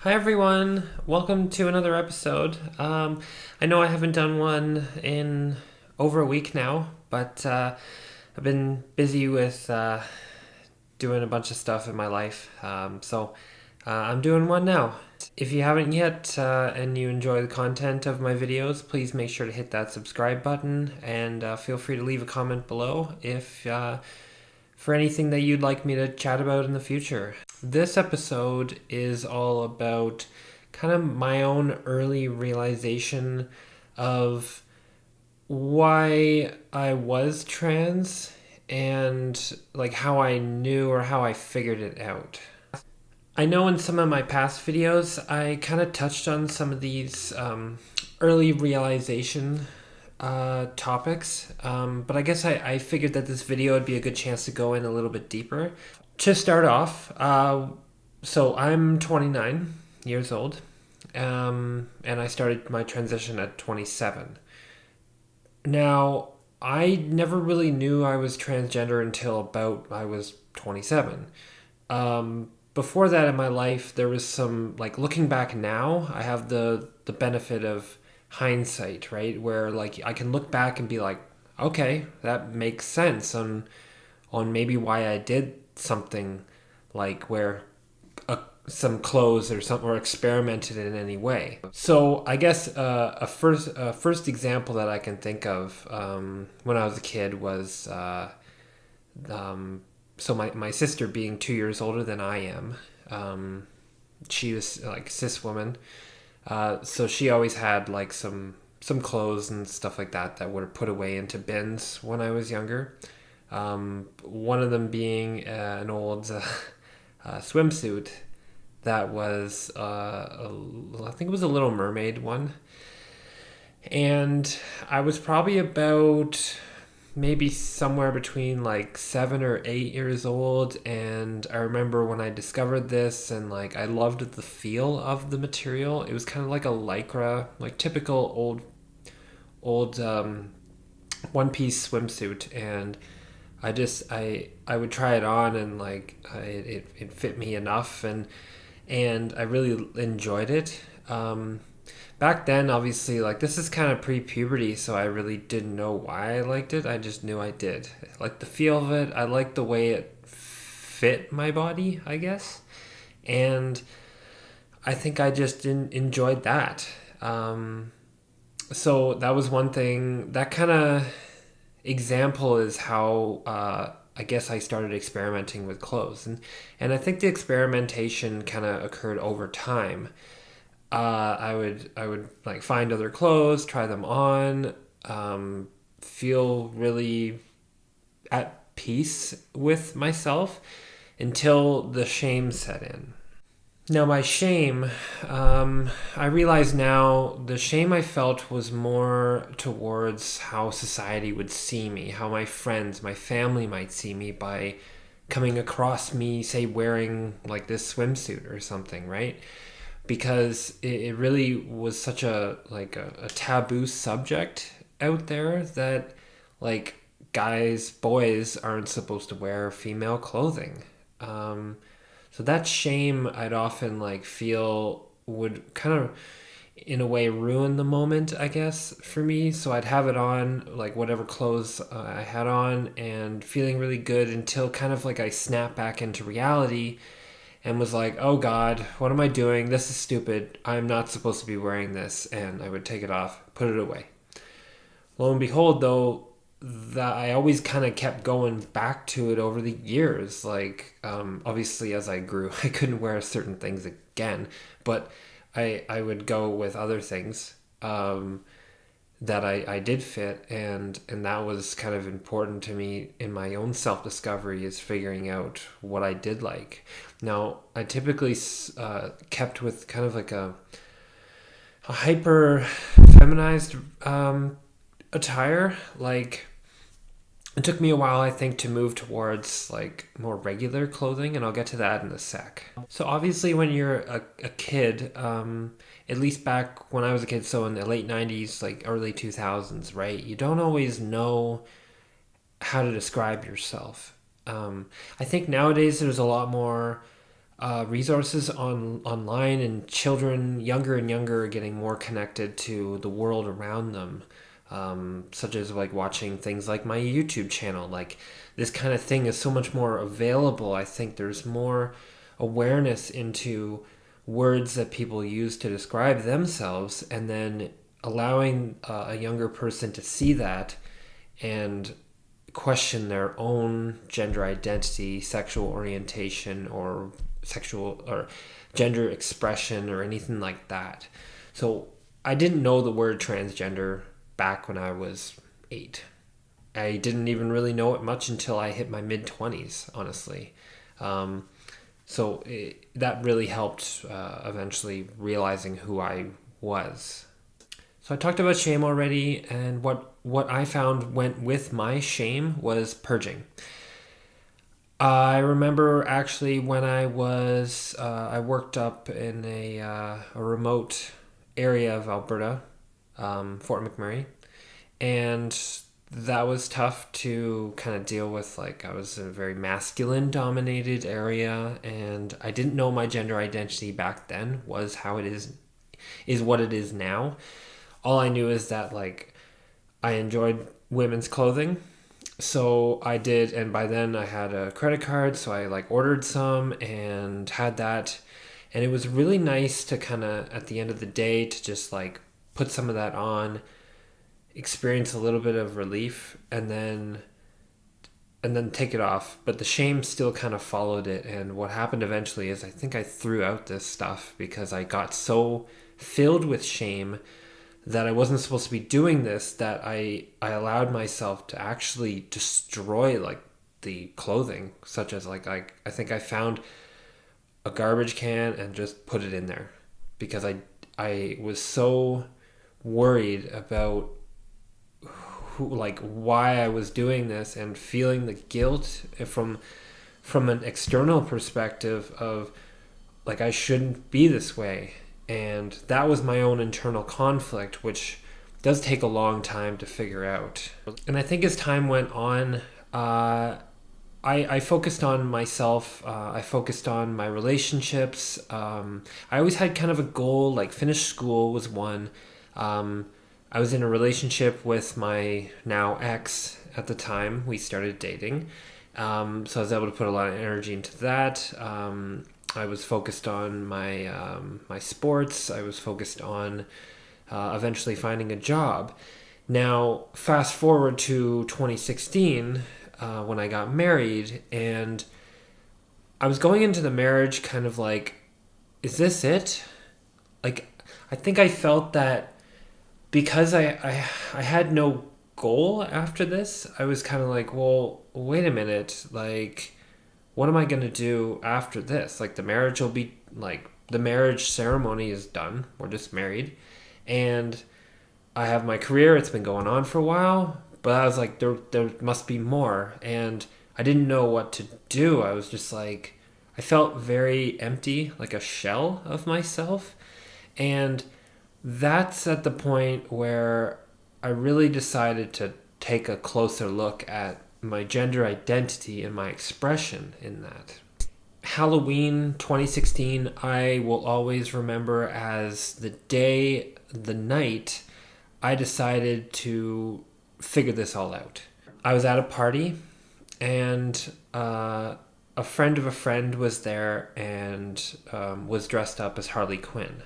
Hi everyone, welcome to another episode. I know I haven't done one in over a week now, but I've been busy with doing a bunch of stuff in my life, so I'm doing one now. If you haven't yet and you enjoy the content of my videos, please make sure to hit that subscribe button and feel free to leave a comment below if for anything that you'd like me to chat about in the future. This episode is all about kind of my own early realization of why I was trans and like how I knew or how I figured it out. I know in some of my past videos I kind of touched on some of these early realization topics, but I guess I figured that this video would be a good chance to go in a little bit deeper. To start off, so I'm 29 years old, and I started my transition at 27. Now, I never really knew I was transgender until about I was 27. Before that in my life, there was some, like looking back now, I have the benefit of hindsight, right? Where like I can look back and be like, okay, that makes sense on maybe why I did something like where some clothes or something or experimented in any way. So I guess a first example that I can think of when I was a kid was so my sister being 2 years older than I am. She was like cis woman, so she always had like some clothes and stuff like that that were put away into bins when I was younger. One of them being an old swimsuit that was, I think it was a Little Mermaid one. And I was probably about maybe somewhere between like 7 or 8 years old. And I remember when I discovered this and like I loved the feel of the material. It was kind of like a lycra, like typical old one piece swimsuit. And I would try it on and like it fit me enough and I really enjoyed it. Back then, obviously, like this is kind of pre-puberty, so I really didn't know why I liked it. I just knew I did. I liked the feel of it. I liked the way it fit my body, I guess, and I think I just enjoyed that. So that was one thing. That kind of example is how I guess I started experimenting with clothes, and I think the experimentation kind of occurred over time. I would like find other clothes, try them on, feel really at peace with myself until the shame set in. Now, my shame, I realize now the shame I felt was more towards how society would see me, how my friends, my family might see me by coming across me, say, wearing like this swimsuit or something, right? Because it really was such a taboo subject out there that like guys, boys aren't supposed to wear female clothing. So that shame I'd often like feel would kind of in a way ruin the moment, I guess, for me. So I'd have it on, like whatever clothes I had on, and feeling really good until kind of like I snap back into reality and was like, oh God, what am I doing? This is stupid. I'm not supposed to be wearing this. And I would take it off, put it away. Lo and behold, though, that I always kind of kept going back to it over the years. Like, obviously, as I grew, I couldn't wear certain things again, but I would go with other things that I did fit, and that was kind of important to me in my own self discovery is figuring out what I did like. Now, I typically kept with kind of like a hyper feminized attire. Like it took me a while, I think, to move towards like more regular clothing, and I'll get to that in a sec. So obviously, when you're a kid, at least back when I was a kid, so in the late '90s, like early 2000s, right? You don't always know how to describe yourself. I think nowadays there's a lot more resources online, and children younger and younger are getting more connected to the world around them, such as like watching things like my YouTube channel. Like this kind of thing is so much more available. I think there's more awareness into words that people use to describe themselves, and then allowing a younger person to see that and question their own gender identity, sexual orientation, or sexual or gender expression or anything like that. So I didn't know the word transgender back when I was 8. I didn't even really know it much until I hit my mid 20s, honestly. That really helped eventually realizing who I was. So I talked about shame already, and what I found went with my shame was purging. I remember actually when I worked up in a remote area of Alberta, Fort McMurray, and that was tough to kind of deal with. Like, I was in a very masculine dominated area, and I didn't know my gender identity back then was how it is what it is now. All I knew is that like I enjoyed women's clothing. So I did, and by then I had a credit card, so I like ordered some and had that. And it was really nice to kind of at the end of the day to just like put some of that on, experience a little bit of relief, and then take it off. But the shame still kind of followed it, and what happened eventually is I think I threw out this stuff because I got so filled with shame that I wasn't supposed to be doing this, that I allowed myself to actually destroy like the clothing, such as like I think I found a garbage can and just put it in there because I was so worried about why I was doing this, and feeling the guilt from an external perspective of like I shouldn't be this way. And that was my own internal conflict, which does take a long time to figure out. And I think as time went on, I focused on myself. I focused on my relationships. I always had kind of a goal, like finish school was one. I was in a relationship with my now ex at the time. We started dating. So I was able to put a lot of energy into that. I was focused on my sports. I was focused on eventually finding a job. Now, fast forward to 2016 when I got married, and I was going into the marriage kind of like, is this it? Like, I think I felt that because I had no goal after this, I was kind of like, well, wait a minute, like, what am I going to do after this? Like, the marriage will be, like, the marriage ceremony is done. We're just married. And I have my career. It's been going on for a while. But I was like, there must be more. And I didn't know what to do. I was just like, I felt very empty, like a shell of myself. And that's at the point where I really decided to take a closer look at my gender identity and my expression in that. Halloween 2016, I will always remember as the night I decided to figure this all out. I was at a party, and a friend of a friend was there and was dressed up as Harley Quinn.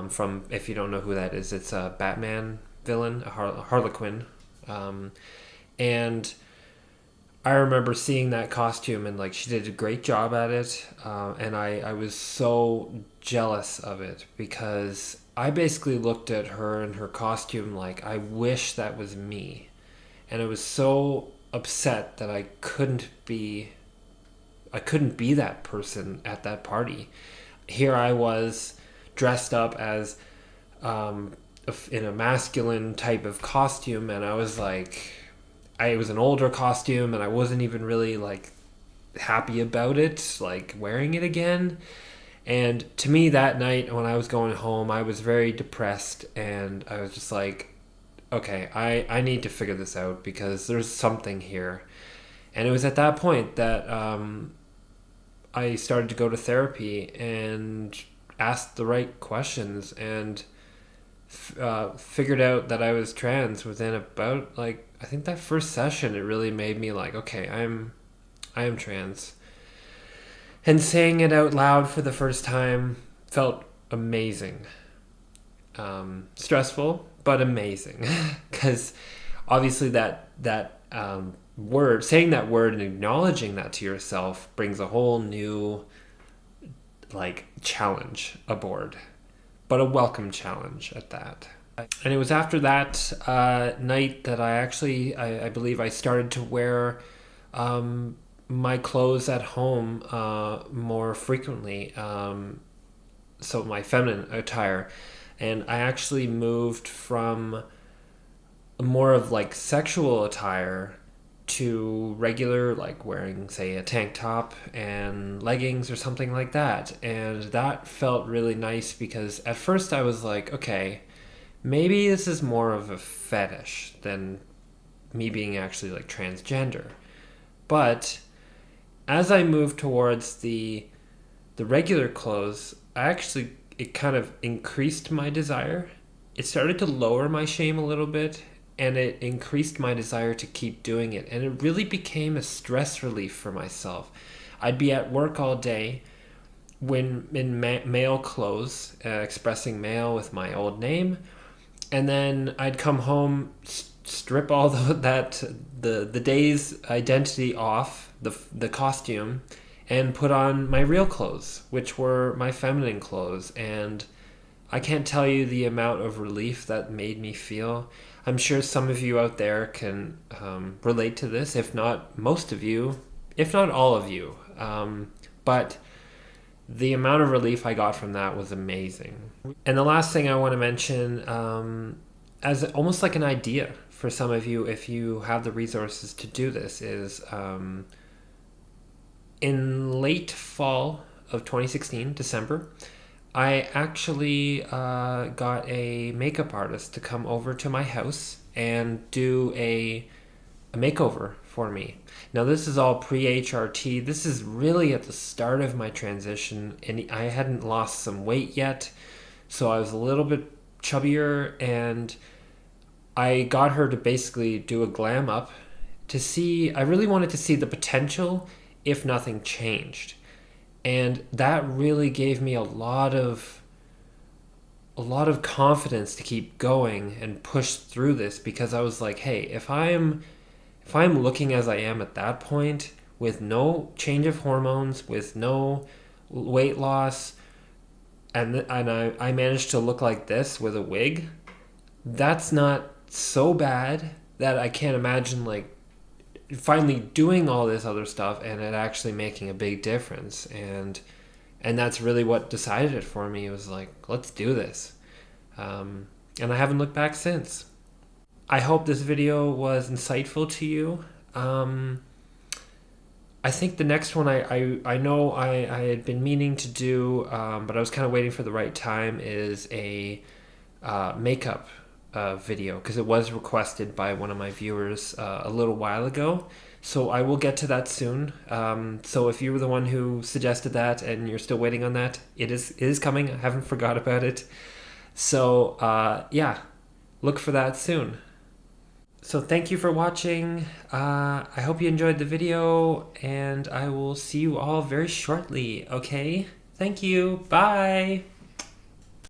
From, if you don't know who that is, it's a Batman villain, a Harlequin. And I remember seeing that costume, and like she did a great job at it, and I was so jealous of it because I basically looked at her and her costume like, I wish that was me. And I was so upset that I couldn't be that person at that party. Here I was dressed up as in a masculine type of costume, and I was like, it was an older costume, and I wasn't even really like happy about it, like wearing it again. And to me that night when I was going home, I was very depressed, and I was just like, okay, I need to figure this out because there's something here. And it was at that point that I started to go to therapy and asked the right questions and figured out that I was trans within about, like, I think that first session. It really made me like, okay, I am trans. And saying it out loud for the first time felt amazing. Stressful, but amazing. Because obviously that word, saying that word and acknowledging that to yourself brings a whole new, like, challenge aboard. But a welcome challenge at that. And it was after that night that I believe I started to wear my clothes at home more frequently. So my feminine attire. And I actually moved from more of like sexual attire to regular, like wearing, say, a tank top and leggings or something like that. And that felt really nice because at first I was like, okay, maybe this is more of a fetish than me being actually like transgender. But as I moved towards the regular clothes, it kind of increased my desire. It started to lower my shame a little bit, and it increased my desire to keep doing it. And it really became a stress relief for myself. I'd be at work all day when in male clothes, expressing male with my old name, and then I'd come home, strip all the day's identity off, the costume, and put on my real clothes, which were my feminine clothes. And I can't tell you the amount of relief that made me feel. I'm sure some of you out there can relate to this, if not most of you, if not all of you. But the amount of relief I got from that was amazing. And the last thing I want to mention, as almost like an idea for some of you, if you have the resources to do this, is in late fall of 2016, December, I actually got a makeup artist to come over to my house and do a makeover for me. Now, this is all pre-HRT. This is really at the start of my transition, and I hadn't lost some weight yet, so I was a little bit chubbier, and I got her to basically do a glam up to see, I really wanted to see the potential if nothing changed. And that really gave me a lot of confidence to keep going and push through this, because I was like, hey, if I'm looking as I am at that point, with no change of hormones, with no weight loss, and I managed to look like this with a wig, that's not so bad that I can't imagine like finally doing all this other stuff and it actually making a big difference. And that's really what decided it for me. It was like, let's do this. And I haven't looked back since. I hope this video was insightful to you. I think the next one I know I had been meaning to do, but I was kind of waiting for the right time, is a makeup video, because it was requested by one of my viewers a little while ago. So I will get to that soon. So if you were the one who suggested that and you're still waiting on that, it is coming. I haven't forgot about it. So yeah, look for that soon. So thank you for watching. I hope you enjoyed the video, and I will see you all very shortly, okay? Thank you. Bye.